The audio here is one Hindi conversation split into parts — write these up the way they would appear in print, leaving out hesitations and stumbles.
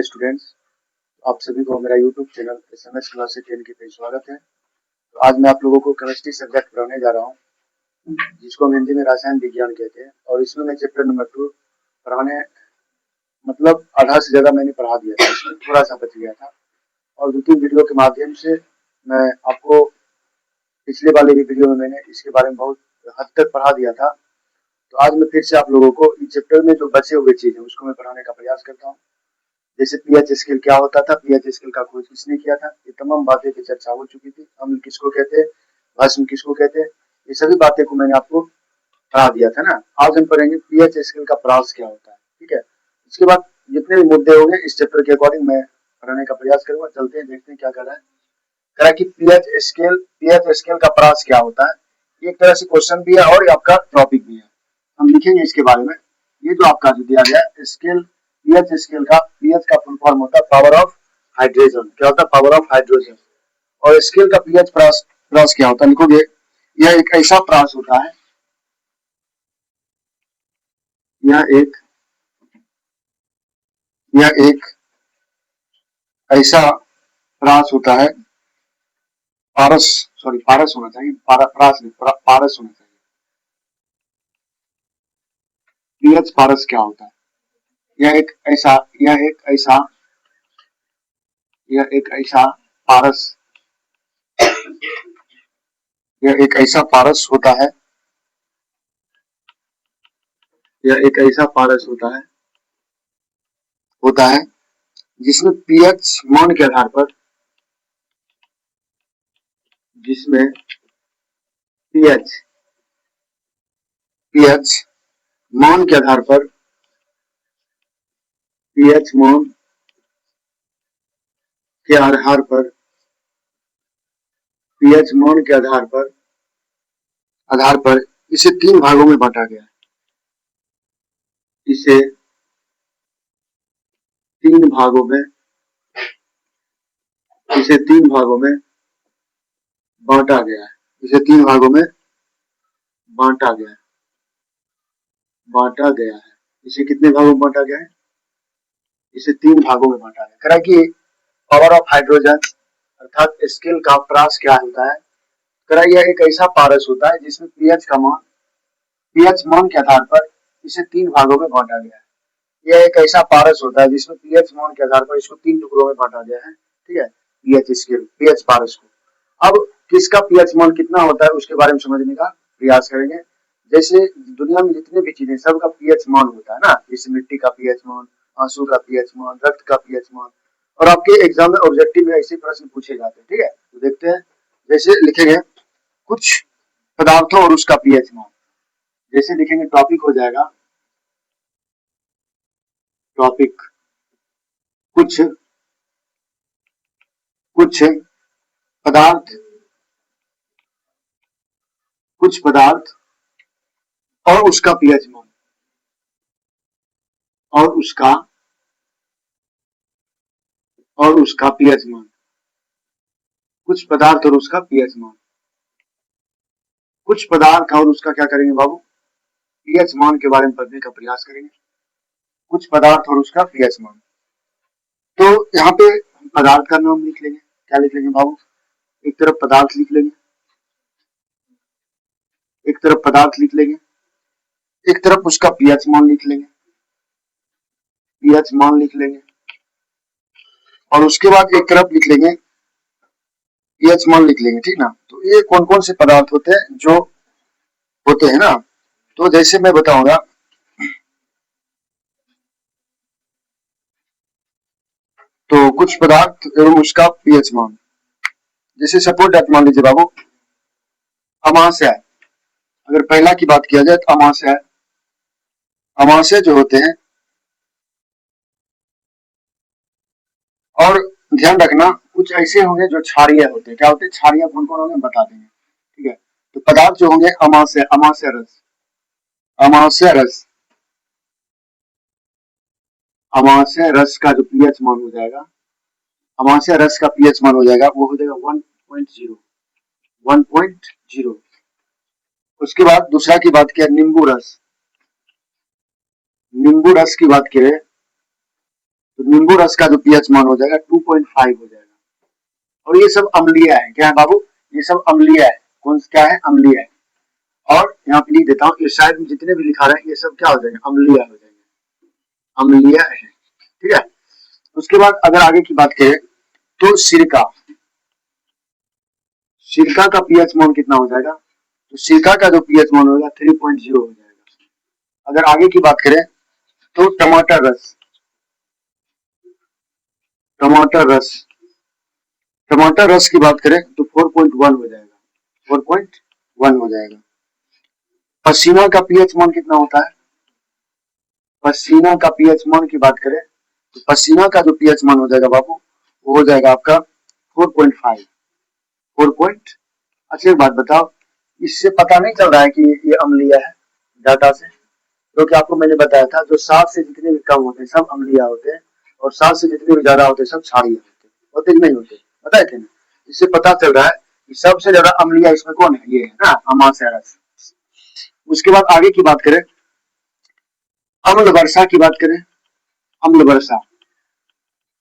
स्टूडेंट्स, आप सभी को मेरा यूट्यूब चैनल SMS क्लास 10 के पे स्वागत है। तो आज मैं आप लोगों को केमिस्ट्री सब्जेक्ट पढ़ाने जा रहा हूँ, जिसको हम हिंदी में रसायन विज्ञान कहते हैं। और इसमें मैं चैप्टर नंबर 2 पढ़ाने मतलब आधा से ज्यादा मैंने पढ़ा दिया था, इसमें थोड़ा सा बच गया था। और 2-3 वीडियो के माध्यम से मैं आपको पिछले वाले वीडियो में मैंने इसके बारे में बहुत हद तक पढ़ा दिया था। तो आज मैं फिर से आप लोगों को इस चैप्टर में जो बचे हुए चीज है उसको मैं पढ़ाने का प्रयास करता हूँ। जैसे पीएच स्केल क्या होता था, पीएच स्केल का खोज किसने किया था, ये तमाम बातें की चर्चा हो चुकी थी। अम्ल किसको कहते हैं, भस्म किसको कहते हैं, ये सभी बातें को मैंने आपको पढ़ा दिया था ना। आज हम पढ़ेंगे पीएच स्केल का प्रास क्या होता है, ठीक है। इसके बाद जितने भी मुद्दे होंगे इस चैप्टर के अकॉर्डिंग मैं पढ़ाने का प्रयास करूंगा। चलते हैं, देखते हैं क्या कर रहा है। कह रहा है कि पीएच स्केल का प्रास क्या होता है। एक तरह से क्वेश्चन भी है और आपका टॉपिक भी है, हम लिखेंगे इसके बारे में। ये जो आपका जो दिया गया है स्केल, पीएच स्केल का, पीएच का फुल फॉर्म होता है पावर ऑफ हाइड्रोजन। क्या होता है? Power of hydrogen. और स्केल का पीएच प्रास प्रास क्या होता है, लिखोगे। यह एक ऐसा प्रास होता है, यह एक ऐसा प्रास होता है, पारस होना चाहिए, प्रास नहीं, पारस होना चाहिए। पीएच पारस क्या होता है? यह एक ऐसा यह एक ऐसा यह एक ऐसा पारस यह एक ऐसा पारस होता है यह एक ऐसा पारस होता है जिसमें पीएच मान के आधार पर पीएच पीएच मान के आधार पर पीएच मान के आधार पर पीएच मान के आधार पर इसे 3 भागों में बांटा गया है। इसे 3 भागों में बांटा गया है। इसे 3 भागों में बांटा गया है। इसे कितने भागों में बांटा गया है? इसे 3 भागों में बांटा गया। कह रहा है कि पावर ऑफ हाइड्रोजन अर्थात स्केल का प्रास क्या होता है। कह रहा है यह एक ऐसा पारस होता है जिसमें पीएच मान के आधार पर इसे 3 भागों में बांटा गया है। यह एक ऐसा पारस होता है जिसमें पीएच मान के आधार पर इसको 3 टुकड़ों में बांटा गया है, ठीक है। पीएच स्केल, पीएच पारस को। अब किसका पीएच मान कितना होता है उसके बारे में समझने का प्रयास करेंगे। जैसे दुनिया में जितने भी चीजें सबका पीएच मान होता है ना, जैसे मिट्टी का पीएच मान, आंसू का पीएच मान, रक्त का पीएच मान। और आपके एग्जाम में ऑब्जेक्टिव में ऐसे प्रश्न पूछे जाते हैं, ठीक है। तो देखते हैं, जैसे लिखेंगे कुछ पदार्थों और उसका पीएच मान। जैसे लिखेंगे टॉपिक हो जाएगा, टॉपिक कुछ पदार्थ और उसका पीएच मान और उसका पीएच मान। कुछ पदार्थ और उसका पीएच मान। कुछ पदार्थ और उसका क्या करेंगे बाबू? पीएच मान के बारे में पढ़ने का प्रयास करेंगे। कुछ पदार्थ और उसका पीएच मान। तो यहाँ पे पदार्थ का नाम लिख लेंगे। क्या लिख लेंगे बाबू? एक तरफ पदार्थ लिख लेंगे, एक तरफ उसका पीएच मान लिख लेंगे। और उसके बाद एक तरफ लिख लेंगे पीएच मान लिख लेंगे, ठीक ना। तो ये कौन कौन से पदार्थ होते हैं जो होते हैं ना, तो जैसे मैं बताऊंगा, तो कुछ पदार्थ एवं उसका पीएच मान। जैसे सपोज दैट मान लीजिए बाबू अमाशय। अगर पहला की बात किया जाए तो अमाशय जो होते हैं, और ध्यान रखना कुछ ऐसे होंगे जो क्षारीय होते हैं। क्या होते हैं? क्षारीय कौन कौन होंगे बता देंगे, ठीक है। तो पदार्थ जो होंगे अमाशय रस का जो पीएच मान हो जाएगा, अमाशय रस का पीएच मान हो जाएगा, वो हो जाएगा 1.0। उसके बाद दूसरा की बात किया नींबू रस की बात करें तो नींबू रस का जो पीएच मान हो जाएगा 2.5 हो जाएगा। और ये सब अम्लीय है। क्या है बाबू? ये सब अम्लीय है। कौन क्या है? अम्लीय है। और यहाँ पे लिख देता हूँ, ये शायद जितने भी लिखा रहे हैं ये सब क्या हो जाएंगे? अम्लीय हो जाएंगे, अम्लीय है। ठीक है। उसके बाद अगर आगे की बात करें तो सिरका, सिरका का पीएच मान कितना हो जाएगा? तो सिरका का जो पीएच मान होगा 3.0 हो जाएगा। अगर आगे की बात करें तो टमाटर रस, टमाटर रस, टमाटर रस की बात करें तो 4.1 हो जाएगा, 4.1 हो जाएगा। पसीना का पीएच मान कितना होता है? पसीना का पीएच मान की बात करें तो पसीना का जो पीएच मान हो जाएगा बाबू वो हो जाएगा आपका 4.5, 4. अच्छा एक बात बताओ, इससे पता नहीं चल रहा है कि ये अम्लीय है डाटा से? क्योंकि आपको मैंने बताया था जो 7 से जितने भी कम होते हैं सब अम्लीय होते हैं और 7 से जितने भी ज्यादा होते हैं सब क्षारीय होते नहीं होते, बताए थे ना? इससे पता चल रहा है कि सबसे ज्यादा अम्लीय इसमें कौन है? ये है ना, अमाशय रस। उसके बाद आगे की बात करें, अम्ल वर्षा की बात करें, अम्ल वर्षा,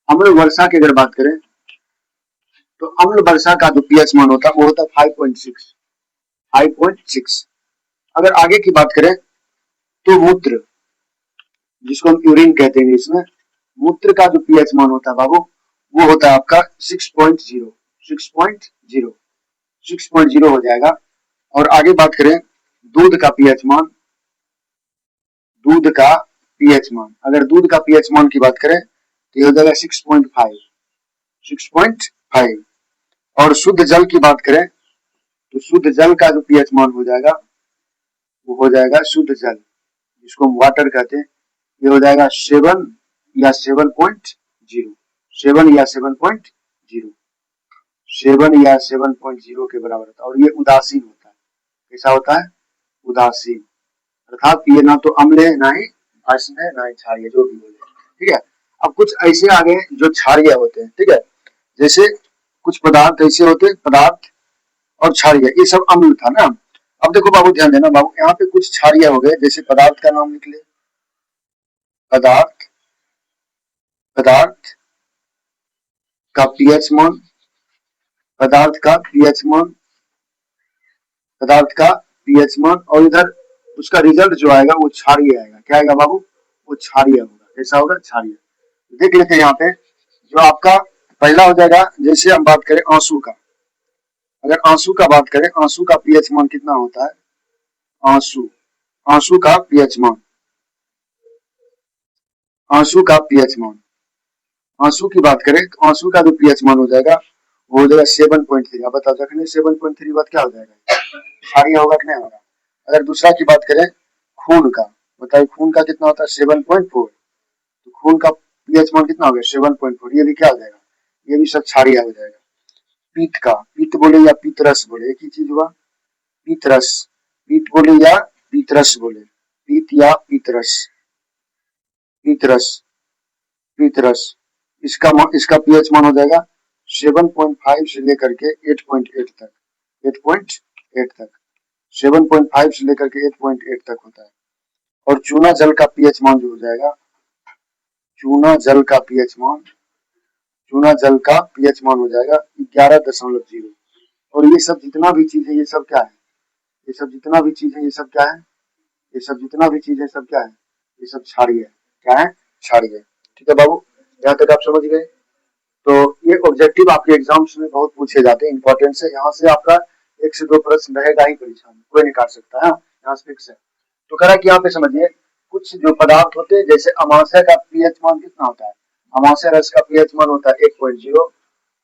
अम्ल वर्षा की अगर बात करें तो अम्ल वर्षा का जो पीएच मान होता है वो होता है 5.6, 5.6। अगर आगे की बात करें तो मूत्र, जिसको हम यूरिन कहते हैं इसमें, मूत्र का जो पीएच मान होता है बाबू वो होता है आपका 6.0, 6.0, 6.0 हो जाएगा। और आगे बात करें दूध का पीएच मान, दूध का पीएच मान, अगर दूध का पीएच मान की बात करें तो ये हो जाएगा 6.5, 6.5। और शुद्ध जल की बात करें तो शुद्ध जल का जो पीएच मान हो जाएगा वो हो जाएगा शुद्ध जल, जिसको हम वाटर कहते हैं, ये हो जाएगा 7 या 7.0, 7 या 7.0, 7 या 7.0 के बराबर होता है। और ये उदासीन होता है। कैसा होता है? उदासीन, अर्थात ये ना तो अम्ल है ना ही आसन है ना ही क्षारीय, जो भी बोले। ठीक है। अब कुछ ऐसे आ गए जो क्षारीय होते हैं। ठीक है। जैसे कुछ पदार्थ ऐसे होते हैं, पदार्थ और क्षारीय, ये सब अम्ल था ना। अब देखो बाबू ध्यान देना बाबू, यहाँ पे कुछ क्षारीय हो गए, जैसे पदार्थ का नाम लिख ले, पदार्थ, पदार्थ का पीएच मान, पदार्थ का पीएच मान, पदार्थ का पीएच मान, और इधर उसका रिजल्ट जो आएगा वो क्षारीय आएगा। क्या आएगा बाबू? वो क्षारीय होगा। कैसा होगा? क्षारीय। देख लेते हैं यहाँ पे जो आपका पहला हो जाएगा, जैसे हम बात करें आंसू का, अगर आंसू का बात करें, आंसू का पीएच मान कितना होता है? आंसू, आंसू का पीएच मान, आंसू का पीएच मान, आंसू की बात करें तो आंसू का जो पीएच मान हो जाएगा वो हो जाएगा 7.3। अब बताओ जखने 7.3 बात क्या हो जाएगा? क्षारीय होगा कि नहीं होगा? अगर दूसरा की बात करें खून का, बताइए खून का कितना होता है? 7.4। तो खून का पीएच मान कितना हो गया? 7.4। ये भी क्या हो जाएगा? ये भी सब क्षारीय हो जाएगा। पीत का, पीत बोले या पीतरस बोले, एक ही चीज हुआ। पीतरस, पीत बोले या पीतरस बोले, पीत या पीतरस, पीतरस, पीतरस, इसका पीएच मान हो जाएगा 7.5 से लेकर के 8.8 तक, 8.8 तक, 7.5 से लेकर के 8.8 तक होता है। और चूना जल का पीएच मान जो हो जाएगा, चूना जल का पीएच मान, चूना जल का पीएच मान हो जाएगा 11.0। और ये सब जितना भी चीज है ये सब क्या है? ये सब जितना भी चीज है ये सब क्या है? ये सब जितना भी चीज है सब क्या है? ये सब क्षारीय है। क्या है? क्षारीय। ठीक है बाबू, यहाँ तक आप समझ गए? तो ये ऑब्जेक्टिव आपके एग्जाम्स में बहुत पूछे जाते हैं, इंपॉर्टेंट है। यहाँ से आपका 1 से 2 प्रश्न रहेगा ही परीक्षा में, कोई नहीं काट सकता है, यहाँ से फिक्स है। तो कह रहा कि यहाँ पे समझिए कुछ जो पदार्थ होते हैं, जैसे अमाशय का पीएच मान कितना होता है? अमाशय रस का पीएच मान होता है 1.0,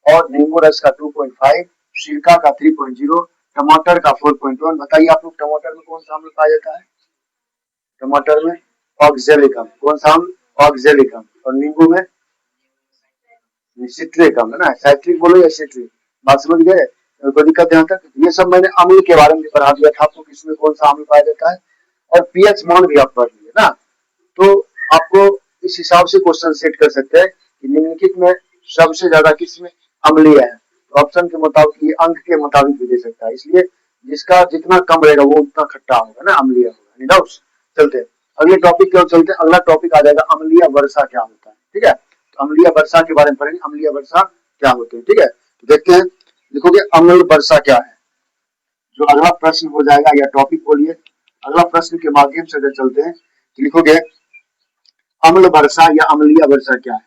और नींबू रस का 2.5, सिरका का 3.0, टमाटर का 4.1। बताइए आप लोग टमाटर में कौन सा अम्ल पाया जाता है? टमाटर में ऑक्जेलिक अम्ल। कौन सा अम्ल? ऑक्जेलिक अम्ल। और नींबू में सिट्रिक अम्ल, है ना, साइट्रिक बोलो या सिट्रिक, बात समझ गए? कोई दिक्कत यहाँ तक? ये सब मैंने अम्ल के बारे में पढ़ा दिया था आपको, किसमें कौन सा अम्ल पाया जाता है, और पीएच मान भी आप पढ़ लिए ना। तो आपको इस हिसाब से क्वेश्चन सेट कर सकते हैं कि निम्नलिखित में सबसे ज्यादा किसमें अम्लीय है। तो ऑप्शन के मुताबिक, ये अंक के मुताबिक भी दे सकता है, इसलिए जिसका जितना कम रहेगा वो उतना खट्टा होगा ना, अम्लीय होगा। डाउट्स? चलते हैं अगले टॉपिक की ओर चलते हैं। अगला टॉपिक आ जाएगा अम्लीय वर्षा क्या होता है। ठीक है, तो अम्लीय वर्षा के बारे में पढ़ेंगे, अम्लीय वर्षा क्या होती है। ठीक है, तो देखते हैं, लिखोगे अम्ल वर्षा क्या है, जो अगला प्रश्न हो जाएगा या टॉपिक बोलिए। अगला प्रश्न के माध्यम से अगर चलते हैं तो लिखोगे अम्ल वर्षा या अम्लीय वर्षा क्या है।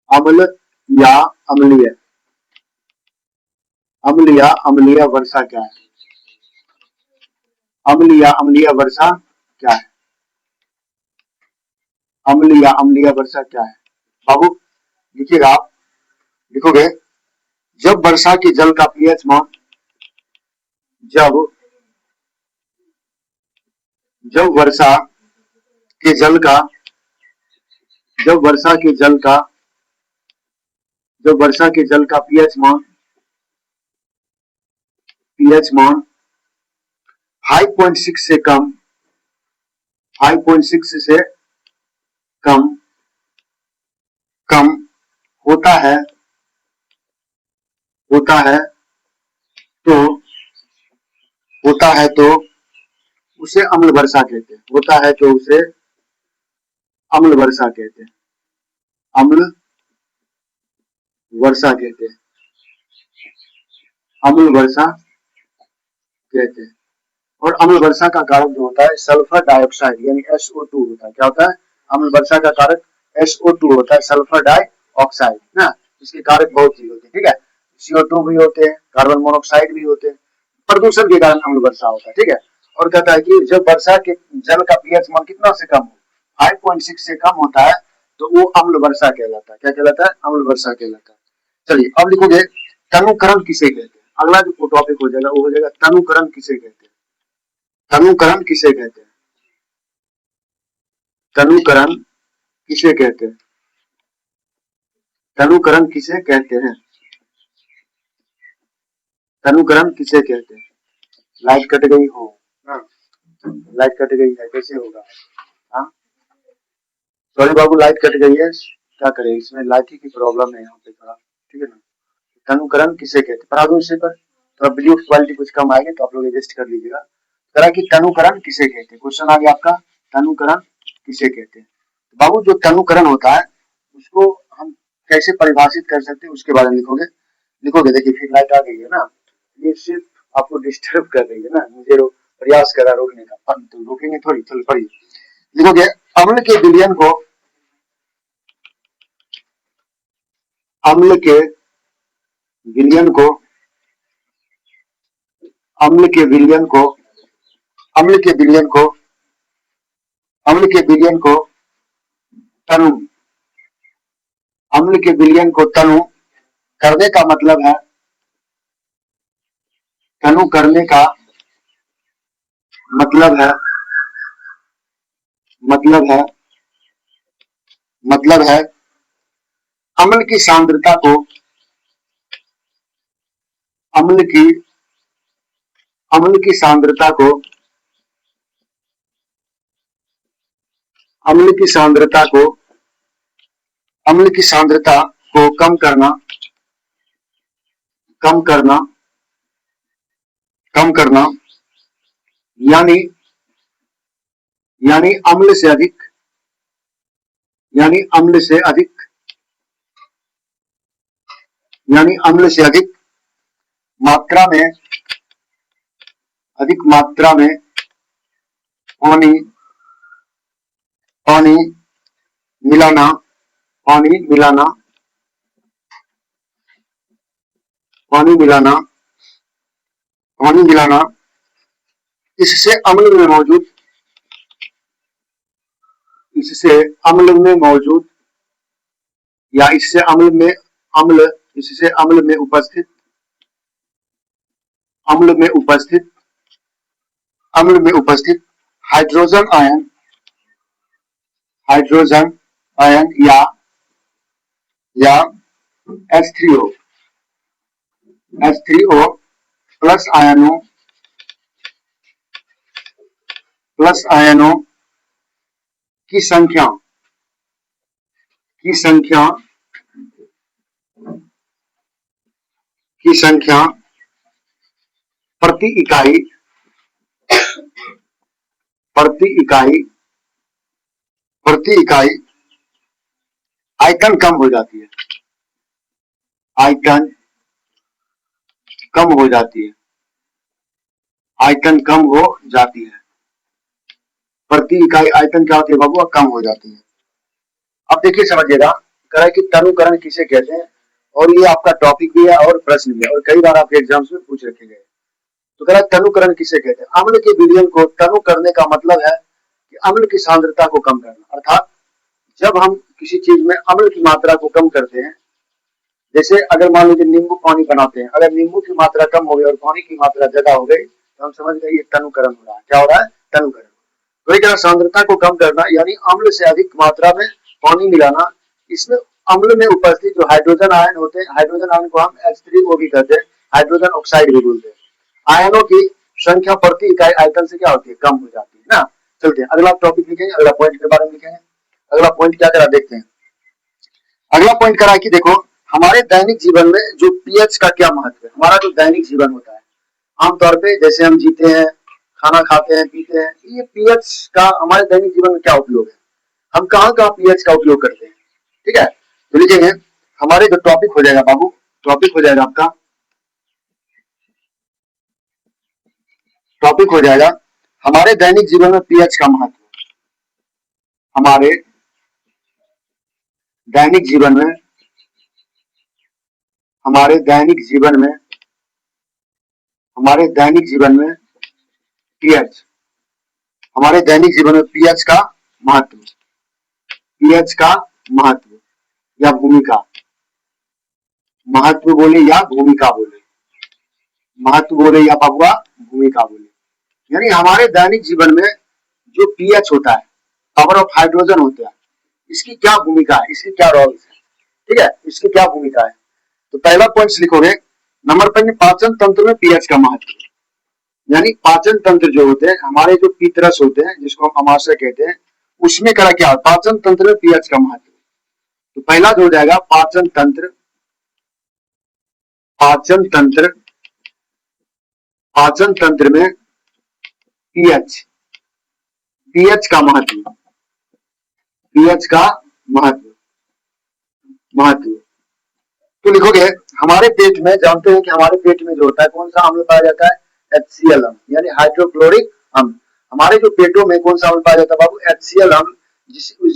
अम्ल या अम्लीय, अम्ल या अम्लीय वर्षा क्या है, अम्ल या अम्लीय वर्षा क्या है, अम्ल या अम्लीय वर्षा क्या है। बाबू लिखिएगा आप, लिखोगे जब वर्षा के जल का पीएच मान, जब वर्षा के जल का, जब वर्षा के जल का, जब वर्षा के जल का पीएच मान 5.6 से कम, 5.6 से कम कम होता है, तो उसे अम्ल वर्षा कहते हैं। होता है तो उसे अम्ल वर्षा कहते हैं, अम्ल वर्षा कहते हैं, अम्ल वर्षा कहते हैं। और अम्ल वर्षा का कारक जो होता है सल्फर डाइऑक्साइड यानी SO2 होता है। क्या होता है, अम्ल वर्षा का कारक SO2 होता है, सल्फर डाइऑक्साइड ना। इसके कारक बहुत चीज होते हैं। ठीक है, CO2 भी होते हैं, कार्बन मोनोऑक्साइड भी होते हैं, प्रदूषण के कारण अम्ल वर्षा होता है। ठीक है, और कहता है कि जब वर्षा के जल का पीएच मान कितना से कम हो, 5.6 से कम होता है तो वो अम्ल वर्षा कहलाता है। क्या कहलाता है, अम्ल वर्षा कहलाता है। चलिए अब लिखोगे तनुकरण किसे कहते हैं। अगला जो टॉपिक हो जाएगा वो हो जाएगा तनुकरण किसे कहते हैं। तनुकरण किसे कहते हैं, तनुकरण किसे कहते हैं, तनुकरण किसे कहते हैं, तनुकरण किसे कहते हैं। लाइट कट गई हो, लाइट कट गई है, कैसे होगा। हाँ सॉरी बाबू, लाइट कट गई है, क्या करें, इसमें लाइट की प्रॉब्लम है यहाँ पे थोड़ा। ठीक है ना, तनुकरण किसे कहते हैं, पढ़ा दूं इससे पर थोड़ा वीडियो क्वालिटी कुछ कम आएगी तो आप लोग एडजस्ट कर लीजिएगा। तरह की तनुकरण किसे कहते हैं, क्वेश्चन आ गया आपका, तनुकरण किसे कहते हैं। बाबू जो तनुकरण होता है उसको हम कैसे परिभाषित कर सकते हैं उसके बारे में लिखोगे। लिखोगे देखिए फिर लाइट आ गई है ना, ये सिर्फ आपको डिस्टर्ब कर रही है ना, मुझे प्रयास कर रहा रोकने का, तो रोकेंगे थोड़ी, चल पढ़िए। लिखोगे अम्ल के विलयन को, अम्ल के विलयन को, अम्ल के विलयन को, अम्ल के विलयन को, अम्ल के विलयन को तनु, अम्ल के विलयन को तनु करने का मतलब है, तनु करने का मतलब है, मतलब है, मतलब है अम्ल की सांद्रता को, अम्ल की, अम्ल की सांद्रता को, अम्ल की सांद्रता को, अम्ल की सांद्रता को कम करना, कम करना, कम करना, यानी, यानी अम्ल से अधिक, यानी अम्ल से अधिक, यानी अम्ल से अधिक मात्रा में, अधिक मात्रा में पानी, पानी मिलाना, पानी मिलाना, पानी मिलाना, पानी मिलाना, इससे अम्ल में मौजूद, इससे अम्ल में मौजूद या इससे अम्ल में, अम्ल, इससे अम्ल में उपस्थित, अम्ल में उपस्थित, अम्ल में उपस्थित हाइड्रोजन आयन, हाइड्रोजन आयन या H3O, H3O प्लस आयनों, प्लस आयनों की संख्या, की संख्या, की संख्या प्रति इकाई, प्रति इकाई, प्रति इकाई आयतन कम हो जाती है, आयतन कम हो जाती है, आयतन कम हो जाती है, प्रति इकाई आयतन क्या होती है बाबू, कम हो जाती है। अब देखिए समझिएगा, कह रहा है कि तनुकरण किसे कहते हैं, और ये आपका टॉपिक भी है और प्रश्न भी है, और कई बार आपके एग्जाम्स में पूछ रखे गए। तो कह रहा है तनुकरण किसे कहते हैं। अम्ल के विलयन को तनु करने का मतलब है कि अम्ल की सांद्रता को कम करना, अर्थात जब हम किसी चीज में अम्ल की मात्रा को कम करते हैं, जैसे अगर मान लीजिए नींबू पानी बनाते हैं, अगर नींबू की मात्रा कम हो गई और पानी की मात्रा ज्यादा हो गई तो हम समझ गए ये तनुकरण हो रहा है। क्या हो रहा है, तनुकरण। वही तरह सांद्रता को कम करना यानी अम्ल से अधिक मात्रा में पानी मिलाना, इसमें अम्ल में उपस्थित जो हाइड्रोजन आयन होते हैं, हाइड्रोजन आयन को हम H3O भी कहते हैं, हाइड्रोजन ऑक्साइड भी बोलते हैं, आयनों की संख्या प्रति इकाई आयतन से क्या होती है, कम हो जाती है ना। चलते हैं अगला टॉपिक लिखेंगे, अगला पॉइंट के बारे में लिखेंगे। अगला पॉइंट क्या करा देखते हैं। अगला पॉइंट करा कि देखो हमारे दैनिक जीवन में जो पीएच का क्या महत्व है। हमारा जो दैनिक जीवन होता है, आमतौर पे जैसे हम जीते हैं, खाना खाते हैं, पीते हैं, ये पीएच का हमारे दैनिक जीवन में क्या उपयोग है, हम कहाँ कहाँ पीएच का उपयोग करते हैं। ठीक है, तो लिखेंगे हमारे जो टॉपिक हो जाएगा बाबू, टॉपिक हो जाएगा आपका, टॉपिक हो जाएगा हमारे दैनिक जीवन में पीएच का महत्व। हमारे दैनिक जीवन में, हमारे दैनिक जीवन में, हमारे दैनिक जीवन में पीएच, हमारे दैनिक जीवन में पीएच का महत्व, पीएच का महत्व या भूमिका, महत्व बोले या भूमिका बोले, महत्व बोले या बबुआ भूमिका बोले, यानी हमारे दैनिक जीवन में जो पीएच होता है, पावर ऑफ हाइड्रोजन होता है, इसकी क्या भूमिका है, इसकी क्या रोल है। ठीक है, इसकी क्या भूमिका है। तो पहला पॉइंट लिखोगे नंबर पर, पाचन तंत्र में पीएच का महत्व, यानी पाचन तंत्र जो होते हैं हमारे, जो पितरस होते हैं जिसको हम अमाशय कहते हैं, उसमें करा क्या, पाचन तंत्र में पीएच का महत्व। तो पहला जो हो जाएगा पाचन तंत्र, पाचन तंत्र, पाचन तंत्र में पीएच, पीएच का महत्व, पीएच का महत्व, महत्व। तो लिखोगे हमारे पेट में, जानते हैं कि हमारे पेट में जो होता है कौन सा अम्ल पाया जाता है, HCl अम्ल, यानी हाइड्रोक्लोरिक अम्ल। हमारे जो पेटों में कौन सा अम्ल पाया जाता है बाबू, HCl अम्ल।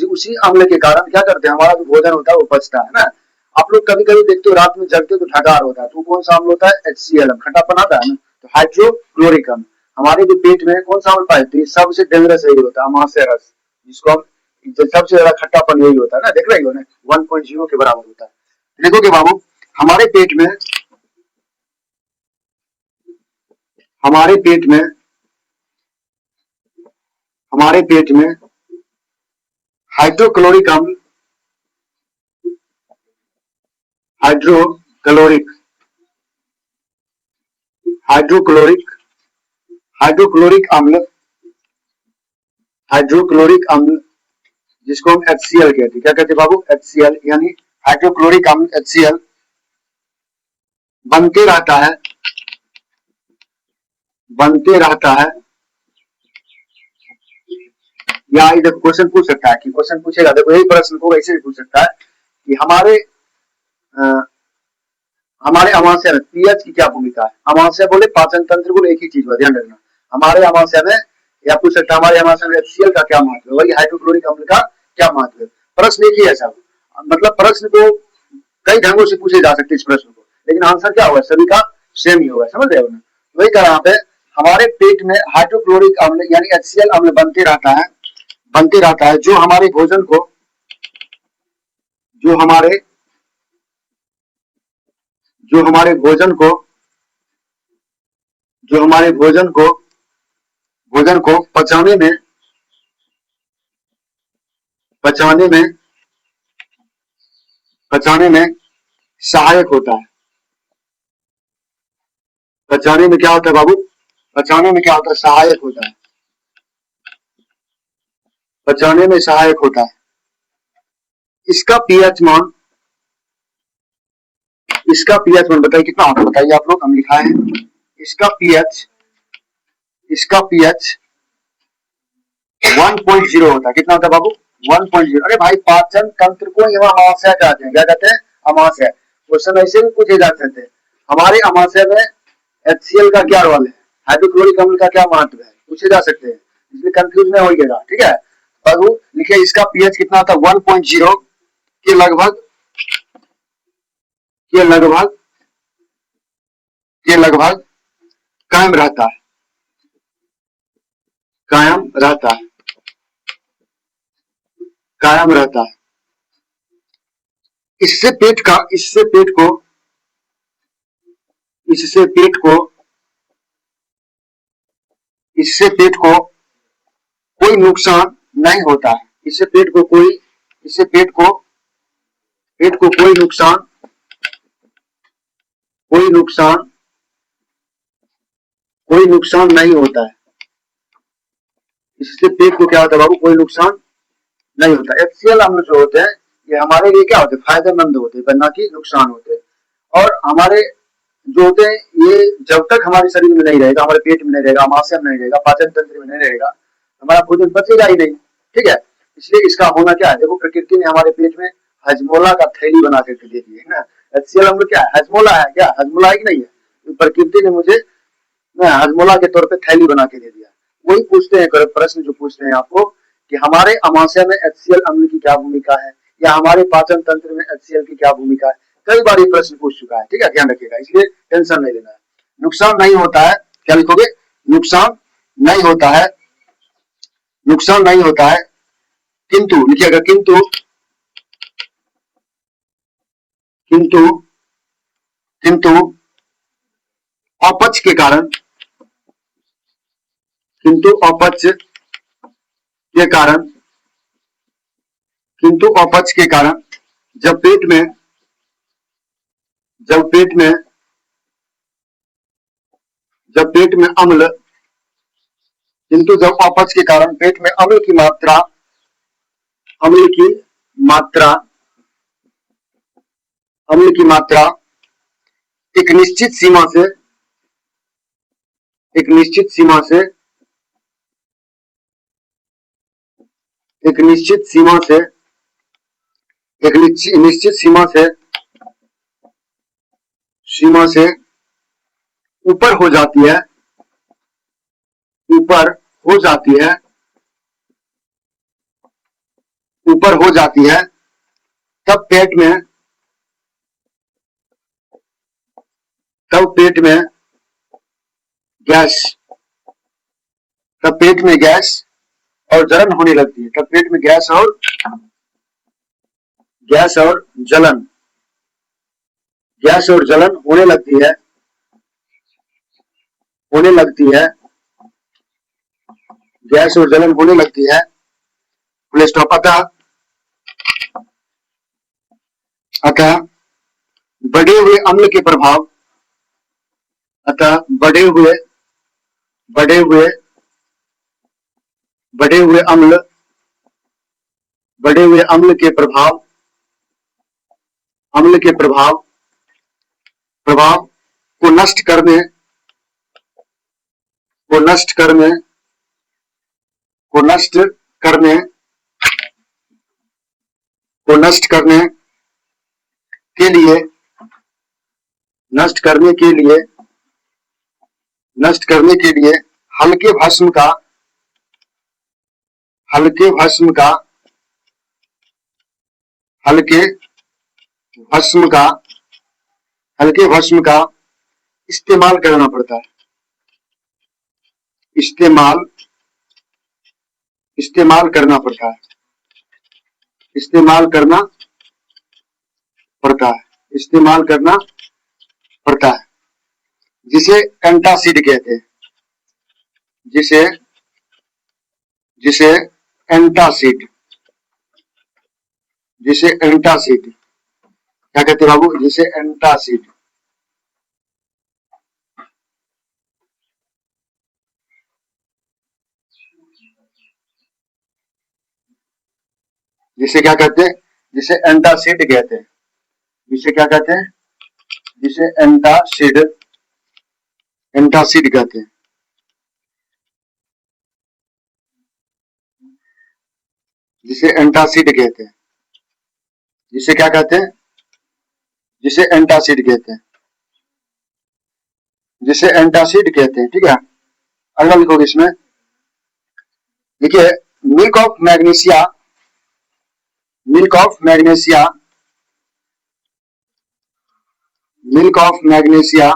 उसी अम्ल के कारण क्या करते हैं, हमारा जो भोजन होता है वो पचता है ना। आप लोग कभी कभी देखते हो रात में जगते हो तो ठकार होता है, तो कौन सा अम्ल होता है, HCl अम्ल, खट्टापन आता है ना, तो हाइड्रोक्लोरिक अम्ल। हमारे जो पेट में कौन सा अम्ल पाया जाता है, सबसे डेंजरस यही होता है, अमाशय रस, जिसको हम सबसे ज्यादा खट्टापन यही होता है ना, देख रहे हो ना, 1.0 के बराबर होता है। देखोगे बाबू हमारे पेट में, हमारे पेट में, हमारे पेट में हाइड्रोक्लोरिक अम्ल, हाइड्रोक्लोरिक, हाइड्रोक्लोरिक, हाइड्रोक्लोरिक अम्ल, हाइड्रोक्लोरिक अम्ल जिसको हम HCl कहते हैं, क्या कहते हैं बाबू, HCl, यानी हाइड्रोक्लोरिक अम्ल HCl बनते रहता है, बनते रहता है, या इधर क्वेश्चन पूछ सकता है, कि क्वेश्चन पूछेगा, देखो यही प्रश्न को ऐसे भी पूछ सकता है कि हमारे हमारे अमाशय में पीएच की क्या भूमिका है। अमाशय बोले पाचन तंत्र बोले, एक ही चीज, ध्यान रखना। हमारे अमाशय में, या पूछ सकता है हमारे अमाशय में HCl का क्या महत्व है, वही हाइड्रोक्लोरिक अम्ल का क्या महत्व है। प्रश्न एक ही है सब, मतलब प्रश्न को कई ढंगों से पूछे जा सकते इस प्रश्न को, लेकिन आंसर क्या होगा, सभी का सेम ही होगा, समझ रहे हो ना। वही कह रहा पे हमारे पेट में हाइड्रोक्लोरिक अम्ल यानी HCl अम्ल बनते रहता है, बनते रहता है, जो हमारे भोजन को, जो हमारे, जो हमारे भोजन को, जो हमारे भोजन को, भोजन को पचाने में, पचाने में, पचाने में सहायक होता है। पचाने में क्या होता है बाबू, पचाने में क्या होता है, सहायक होता है, पचाने में सहायक होता है। इसका पीएच मान, इसका पीएच मान बताइए कितना होता है, बताइए आप लोग, हम लिखाए हैं इसका पीएच, इसका पीएच 1.0 होता है। कितना होता है बाबू, 1.0। अरे भाई पाचन तंत्र को यहाँ अमावस्या कहते हैं, क्या कहते हैं? अमावस्या। क्वेश्चन ऐसे भी पूछे जा सकते हैं, हमारे अमावस्या में HCl का क्या रोल है, हाइड्रोक्लोरिक अम्ल का क्या महत्व है, पूछे जा सकते हैं, इसलिए कंफ्यूज नहीं होइएगा, ठीक है। और लिखिए इसका पीएच कितना होता है, 1.0 के लगभग के लगभग के लगभग कायम रहता है, कायम रहता है, कायम रहता है। इससे पेट का इससे पेट को कोई नुकसान नहीं होता है, इससे पेट को कोई नुकसान नहीं होता है। इससे पेट को क्या होता है बाबू, कोई नुकसान नहीं होता। HCl अम्ल जो होते हैं ये हमारे लिए क्या होते हैं, फायदेमंद होते हैं, ना कि नुकसान होते हैं। और हमारे जो होते हैं ये जब तक हमारे शरीर में नहीं रहेगा, हमारे पेट में नहीं रहेगा, अमाशय में नहीं रहेगा, पाचन तंत्र में नहीं रहेगा, हमारा भोजन पचेगा ही नहीं, ठीक है। इसलिए इसका होना क्या है, देखो प्रकृति ने हमारे पेट में हजमोला का थैली बना करके दे दी है ना। HCl अम्ल क्या है, हजमोला है, क्या हजमोला है कि नहीं है, तो प्रकृति ने मुझे हजमोला के तौर पे थैली बना के दे दिया। वही पूछते हैं प्रश्न जो पूछते हैं आपको कि हमारे अमाशय में HCl अम्ल की क्या भूमिका है, या हमारे पाचन तंत्र में HCl की क्या भूमिका है, कई बार ये प्रश्न पूछ चुका है, ठीक है, ध्यान रखिएगा, इसलिए टेंशन नहीं लेना है। नुकसान नहीं होता है, क्या लिखोगे, नुकसान नहीं होता है, नुकसान नहीं होता है, किंतु लिखिएगा किंतु किंतु किंतु अपच के कारण, किंतु अपच के कारण, किंतु अपच के कारण जब पेट में अम्ल, किंतु जब अपच के कारण पेट में अम्ल की मात्रा अम्ल की मात्रा एक निश्चित सीमा से एक निश्चित सीमा से ऊपर हो जाती है, ऊपर हो जाती है, ऊपर हो जाती है, तब पेट में गैस, तब पेट में गैस और जलन होने लगती है, तब पेट में गैस और जलन, गैस और जलन होने लगती है, गैस और जलन होने लगती है। Full stop. अतः बढ़े हुए अम्ल के प्रभाव, अतः बढ़े हुए अम्ल के प्रभाव को नष्ट करने के लिए हल्के भस्म का इस्तेमाल करना पड़ता है, इस्तेमाल करना पड़ता है, इस्तेमाल करना पड़ता है, जिसे एंटासिड कहते हैं, जिसे एंटासिड क्या कहते हैं बाबू, जिसे एंटासिड, जिसे क्या कहते हैं, जिसे एंटासिड कहते हैं, जिसे क्या कहते हैं, जिसे एंटासिड कहते हैं। जिसे एंटासिड कहते हैं, जिसे क्या कहते हैं, जिसे एंटासिड कहते हैं, जिसे एंटासिड कहते हैं। ठीक है, अगला लिखोगे इसमें, देखिए milk of magnesia, milk of magnesia, milk of magnesia,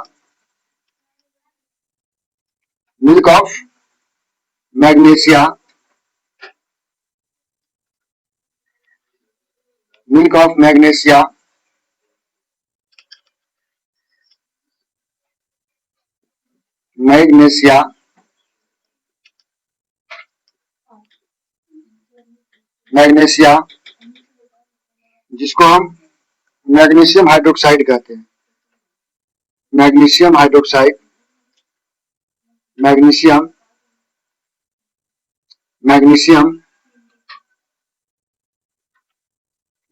milk of magnesia, milk of magnesia, magnesia, magnesia, जिसको हम मैग्नीशियम हाइड्रोक्साइड कहते हैं, magnesium hydroxide, magnesium, magnesium,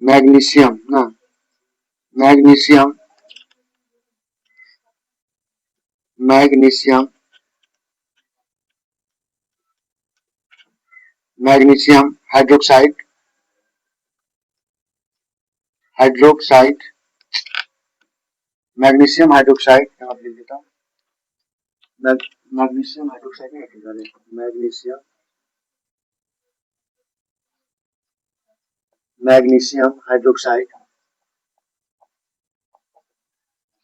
magnesium ना, magnesium, magnesium, magnesium hydroxide, hydroxide, magnesium hydroxide, यहाँ लिख देता हूँ, मैग्नीशियम हाइड्रोक्साइड नहीं लिखा, magnesium, magnesium hydroxide,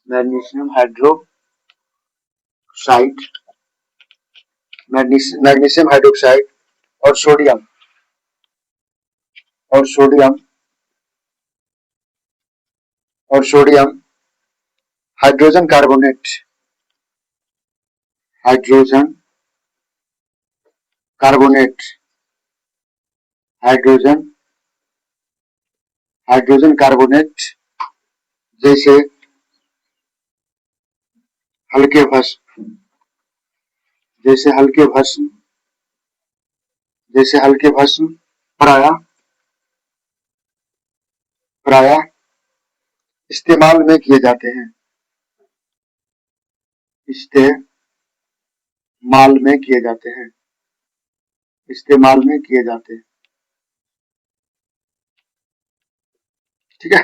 magnesium hydroxide, magnesium hydroxide, और सोडियम, और सोडियम, और sodium hydrogen carbonate, hydrogen carbonate, hydrogen, hydrogen carbonate, जैसे हल्के भस्म, जैसे हल्के भस्म, जैसे हल्के भस्म प्रायः प्रायः इस्तेमाल में किए जाते हैं, इस्तेमाल में किए जाते हैं, इस्तेमाल में किए जाते हैं। ठीक है,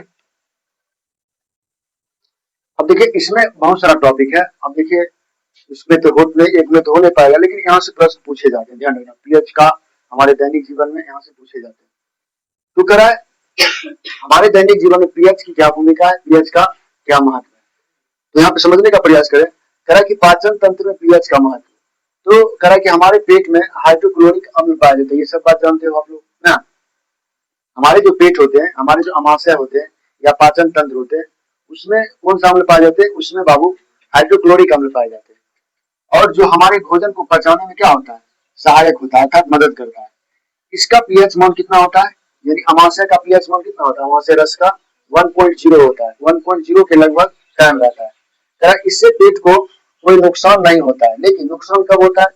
अब देखिए इसमें बहुत सारा टॉपिक है। अब देखिए इसमें तो एक में तो हो नहीं पाएगा, लेकिन यहाँ से प्रश्न पूछे जाते हैं, ध्यान रखना, पीएच का हमारे दैनिक जीवन में यहाँ से पूछे जाते हैं। तो कह रहा है हमारे दैनिक जीवन में पीएच की क्या भूमिका है, पीएच का क्या महत्व है, तो यहाँ पे समझने का प्रयास करें। कह रहा है कि पाचन तंत्र में पीएच का महत्व, तो कह रहा है कि हमारे पेट में हाइड्रोक्लोरिक अम्ल पाया जाता है, ये सब बात जानते हो आप लोग ना। हमारे जो पेट होते हैं, हमारे जो अमाशय होते हैं या पाचन तंत्र होते हैं, उसमें कौन सा अम्ल पाए जाते हैं, उसमें बाबू हाइड्रोक्लोरिक अम्ल पाए जाते हैं। और जो हमारे भोजन को पचाने में क्या होता है, सहायक होता है, अर्थात मदद करता है। इसका पीएच मान कितना होता है, यानी अमाशय का पीएच मान कितना होता है, अमाशय रस का 1.0 होता है, 1.0 के लगभग कायम रहता है। इससे पेट को कोई नुकसान नहीं होता है, लेकिन नुकसान कब होता है,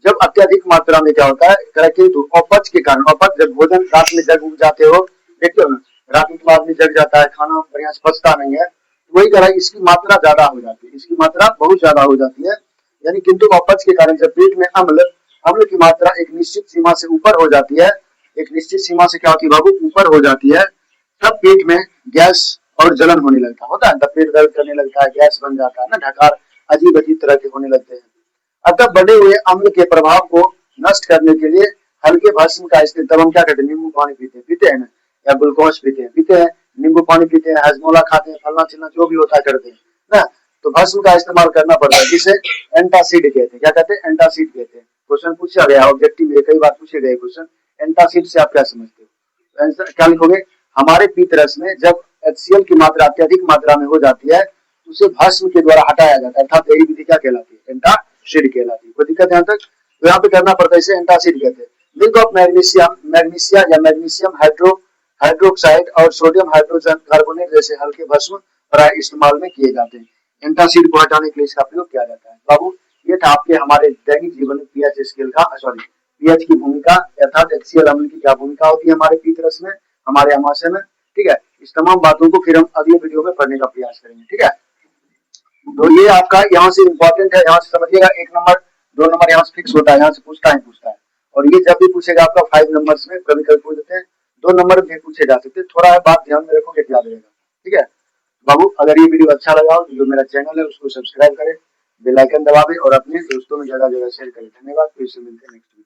जब अत्यधिक मात्रा में क्या होता है, किंतु अपच के कारण, अपच जब भोजन रात में जग उग जाते हो, देखते हो ना, रात में तो आदमी जग जाता है, खाना बढ़िया से पचता नहीं है, वही कह रहा है इसकी मात्रा ज्यादा हो जाती है, इसकी मात्रा बहुत ज्यादा हो जाती है, यानी किंतु अपच के कारण जब पेट में अम्ल की मात्रा एक निश्चित सीमा से ऊपर हो जाती है, एक निश्चित सीमा से क्या होती है बाबू, ऊपर हो जाती है, तब पेट में गैस और जलन होने लगता होता है, तब पेट दर्द करने लगता है, गैस बन जाता है ना, ढकार अजीब अजीब तरह के होने लगते हैं। अतः बढ़े हुए अम्ल के प्रभाव को नष्ट करने के लिए हल्के भस्म का इस्तेमाल, तब हम क्या करते हैं, नींबू पानी पीते हैं ना, या ग्लूकोज पीते हैं, नींबू पानी पीते हैं, हाजमोला खाते हैं, फलना चिलना जो भी होता है करते हैं ना, तो भस्म का इस्तेमाल करना पड़ता है, जिसे एंटासिड कहते हैं। क्या कहते हैं, एंटासिड कहते हैं। क्वेश्चन पूछा गया ऑब्जेक्टिव में, कई बार पूछे गए क्वेश्चन, एंटासिड से आप क्या समझते हो, आंसर क्या लिखोगे, हमारे पीत रस में जब HCl की मात्रा अत्यधिक मात्रा में हो जाती है, उसे भस्म के द्वारा हटाया जाता है, अर्थात यही विधि क्या कहलाती है, एंटासिड कहलाती है। कोई दिक्कत यहाँ तक, तो यहाँ पे करना पड़ता है, इसे एंटासिड कहते हैं। मिल्क ऑफ मैग्नीशियम, मैग्नीशिया या मैग्नीशियम हाइड्रोक्साइड और सोडियम हाइड्रोजन कार्बोनेट जैसे हल्के भस्म प्राय इस्तेमाल में किए जाते हैं। एंटासिड को हटाने के लिए इसका प्रयोग किया जाता है। बाबू ये था आपके हमारे दैनिक जीवन में पीएच स्केल का, सॉरी पीएच की भूमिका, अर्थात HCl अम्ल की क्या भूमिका होती है हमारे पीत रस में, हमारे अमाशय में। ठीक है, इस तमाम बातों को फिर हम अगले वीडियो में पढ़ने का प्रयास करेंगे। ठीक है, तो ये आपका यहाँ से इंपॉर्टेंट है, यहाँ से समझिएगा, 1 नंबर 2 नंबर यहाँ से फिक्स होता है, यहाँ से पूछता है। और ये जब भी पूछेगा आपका 5 नंबर्स में, कभी कभी पूछ देते हैं 2 नंबर भी पूछे जा सकते हैं, थोड़ा बात ध्यान में रखोगे याद रहेगा। ठीक है बाबू, अगर ये वीडियो अच्छा लगा हो तो जो मेरा चैनल है उसको सब्सक्राइब करें, बेल आइकन दबावें और अपने दोस्तों में ज्यादा शेयर करें। धन्यवाद, फिर से मिलते हैं नेक्स्ट।